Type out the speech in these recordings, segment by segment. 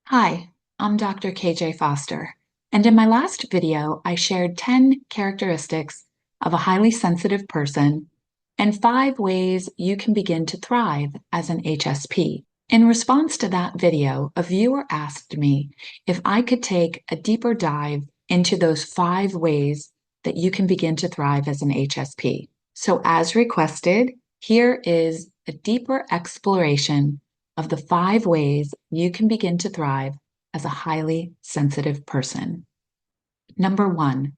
Hi, I'm Dr. KJ Foster, and in my last video, I shared 10 characteristics of a highly sensitive person and 5 ways you can begin to thrive as an HSP. In response to that video, a viewer asked me if I could take a deeper dive into those 5 ways that you can begin to thrive as an HSP. So, as requested, here is a deeper exploration of the 5 ways you can begin to thrive as a highly sensitive person. Number 1,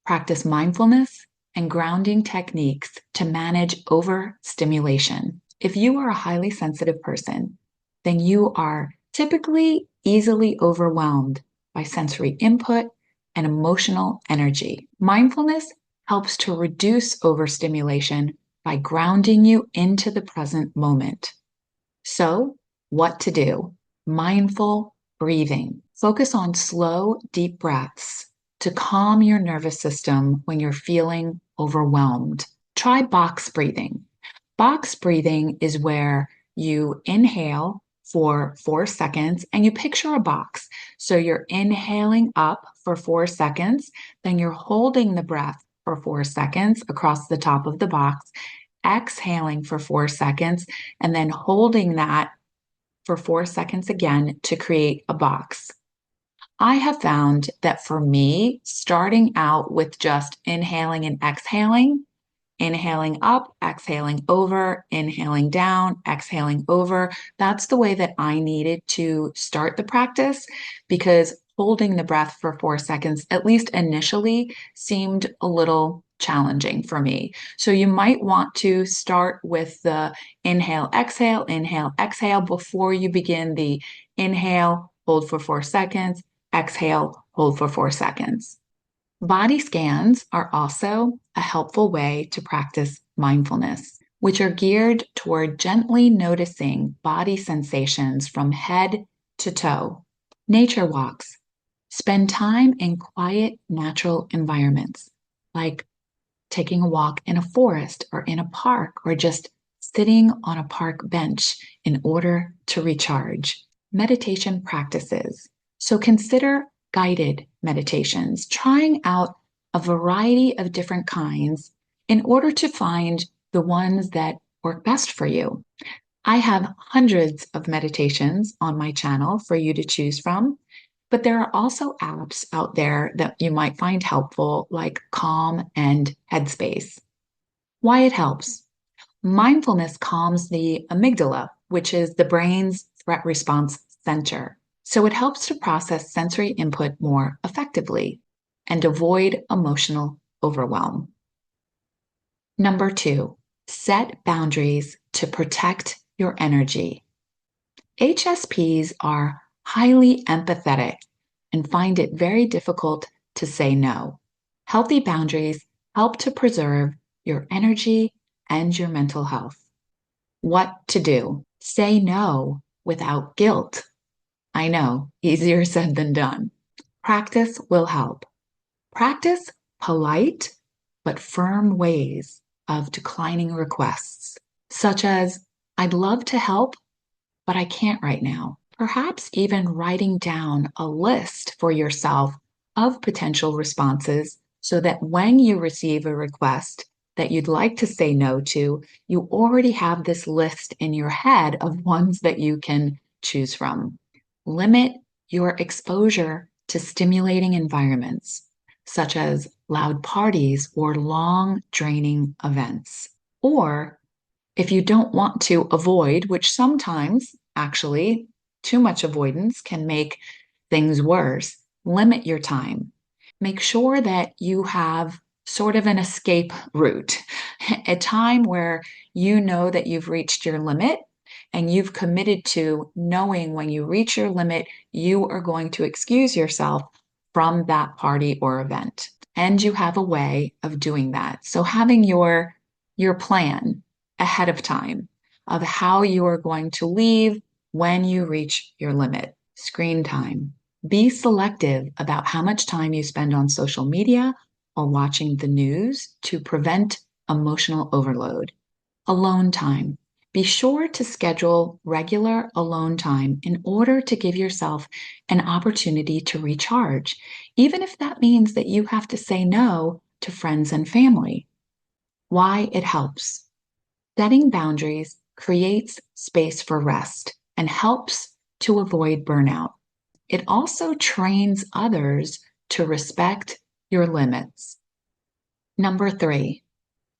practice mindfulness and grounding techniques to manage overstimulation. If you are a highly sensitive person, then you are typically easily overwhelmed by sensory input and emotional energy. Mindfulness helps to reduce overstimulation by grounding you into the present moment. So, what to do? Mindful breathing. Focus on slow, deep breaths to calm your nervous system when you're feeling overwhelmed. Try box breathing. Box breathing is where you inhale for 4 seconds and you picture a box. So you're inhaling up for 4 seconds, then you're holding the breath for 4 seconds across the top of the box, exhaling for 4 seconds, and then holding that for 4 seconds again to create a box. I have found that for me, starting out with just inhaling and exhaling, inhaling up, exhaling over, inhaling down, exhaling over, that's the way that I needed to start the practice because holding the breath for 4 seconds, at least initially, seemed a little challenging for me. So you might want to start with the inhale, exhale before you begin the inhale, hold for 4 seconds, exhale, hold for 4 seconds. Body scans are also a helpful way to practice mindfulness, which are geared toward gently noticing body sensations from head to toe. Nature walks. Spend time in quiet, natural environments, like taking a walk in a forest or in a park, or just sitting on a park bench in order to recharge. Meditation practices. So consider guided meditations, trying out a variety of different kinds in order to find the ones that work best for you. I have hundreds of meditations on my channel for you to choose from, but there are also apps out there that you might find helpful, like Calm and Headspace. Why it helps. Mindfulness calms the amygdala, which is the brain's threat response center. So it helps to process sensory input more effectively and avoid emotional overwhelm. Number 2, set boundaries to protect your energy. HSPs are highly empathetic and find it very difficult to say no. Healthy boundaries help to preserve your energy and your mental health. What to do? Say no without guilt. I know, easier said than done. Practice will help. Practice polite but firm ways of declining requests, such as, I'd love to help, but I can't right now. Perhaps even writing down a list for yourself of potential responses so that when you receive a request that you'd like to say no to, you already have this list in your head of ones that you can choose from. Limit your exposure to stimulating environments, such as loud parties or long, draining events. Or if you don't want to avoid, which sometimes actually too much avoidance can make things worse, limit your time. Make sure that you have sort of an escape route, a time where you know that you've reached your limit and you've committed to knowing when you reach your limit, you are going to excuse yourself from that party or event. And you have a way of doing that. So having your plan ahead of time of how you are going to leave when you reach your limit. Screen time. Be selective about how much time you spend on social media or watching the news to prevent emotional overload. Alone time. Be sure to schedule regular alone time in order to give yourself an opportunity to recharge, even if that means that you have to say no to friends and family. Why it helps. Setting boundaries creates space for rest and helps to avoid burnout. It also trains others to respect your limits. Number 3,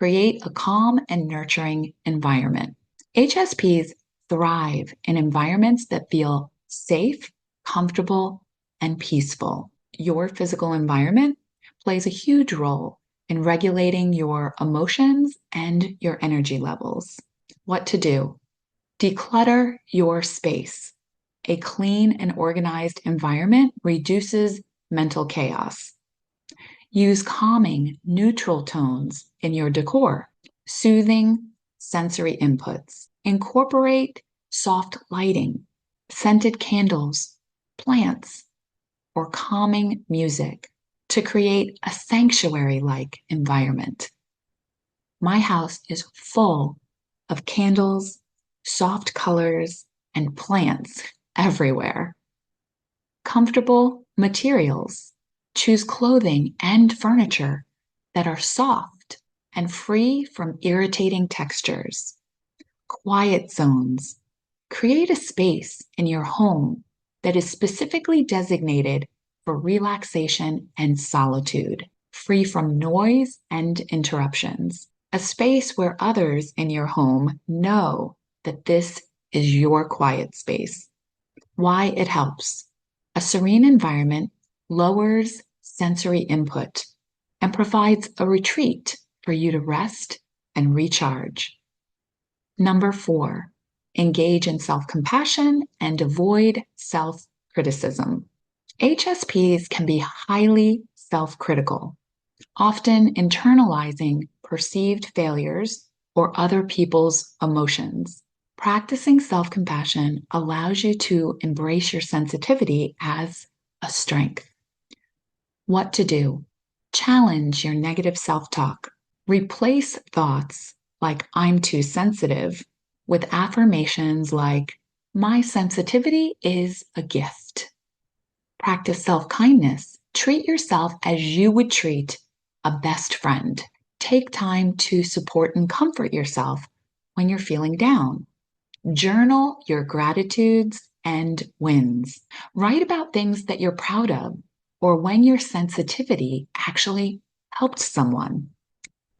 create a calm and nurturing environment. HSPs thrive in environments that feel safe, comfortable, and peaceful. Your physical environment plays a huge role in regulating your emotions and your energy levels. What to do? Declutter your space. A clean and organized environment reduces mental chaos. Use calming, neutral tones in your decor. Soothing sensory inputs. Incorporate soft lighting, scented candles, plants, or calming music to create a sanctuary-like environment. My house is full of candles, soft colors, and plants everywhere. Comfortable materials. Choose clothing and furniture that are soft and free from irritating textures. Quiet zones. Create a space in your home that is specifically designated for relaxation and solitude, free from noise and interruptions. A space where others in your home know that this is your quiet space. Why it helps. A serene environment lowers sensory input and provides a retreat for you to rest and recharge. Number 4, engage in self-compassion and avoid self-criticism. HSPs can be highly self-critical, often internalizing perceived failures or other people's emotions. Practicing self-compassion allows you to embrace your sensitivity as a strength. What to do? Challenge your negative self-talk. Replace thoughts like "I'm too sensitive" with affirmations like "My sensitivity is a gift." Practice self-kindness. Treat yourself as you would treat a best friend. Take time to support and comfort yourself when you're feeling down. Journal your gratitudes and wins. Write about things that you're proud of or when your sensitivity actually helped someone.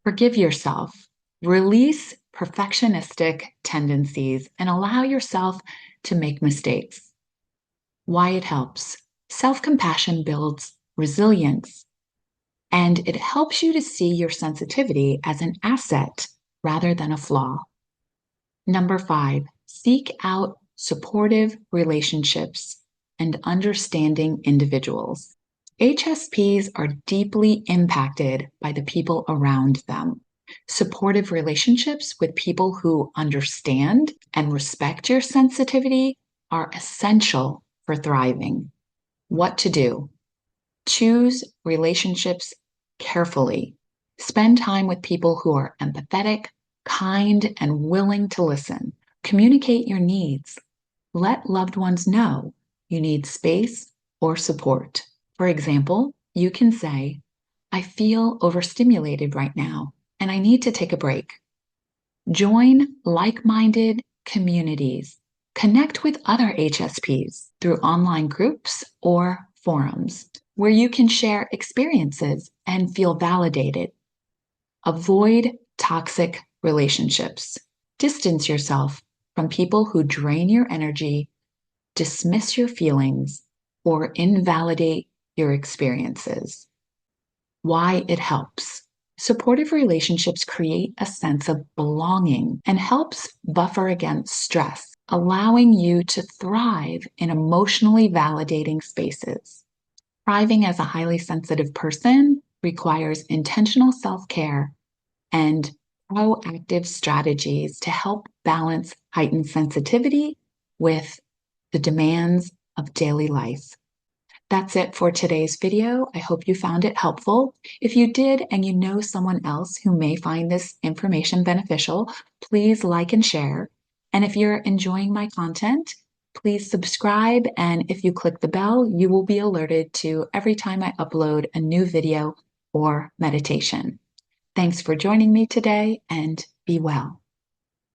Forgive yourself. Release perfectionistic tendencies and allow yourself to make mistakes. Why it helps. Self-compassion builds resilience, and it helps you to see your sensitivity as an asset rather than a flaw. Number 5, seek out supportive relationships and understanding individuals. HSPs are deeply impacted by the people around them. Supportive relationships with people who understand and respect your sensitivity are essential for thriving. What to do? Choose relationships carefully. Spend time with people who are empathetic, kind, and willing to listen. Communicate your needs. Let loved ones know you need space or support. For example, you can say, "I feel overstimulated right now, and I need to take a break." Join like-minded communities. Connect with other HSPs through online groups or forums where you can share experiences and feel validated. Avoid toxic relationships. Distance yourself from people who drain your energy, dismiss your feelings, or invalidate your experiences. Why it helps. Supportive relationships create a sense of belonging and helps buffer against stress, allowing you to thrive in emotionally validating spaces. Thriving as a highly sensitive person requires intentional self-care and proactive strategies to help balance heightened sensitivity with the demands of daily life. That's it for today's video. I hope you found it helpful. If you did and you know someone else who may find this information beneficial, please like and share. And if you're enjoying my content, please subscribe. And if you click the bell, you will be alerted to every time I upload a new video or meditation. Thanks for joining me today, and be well.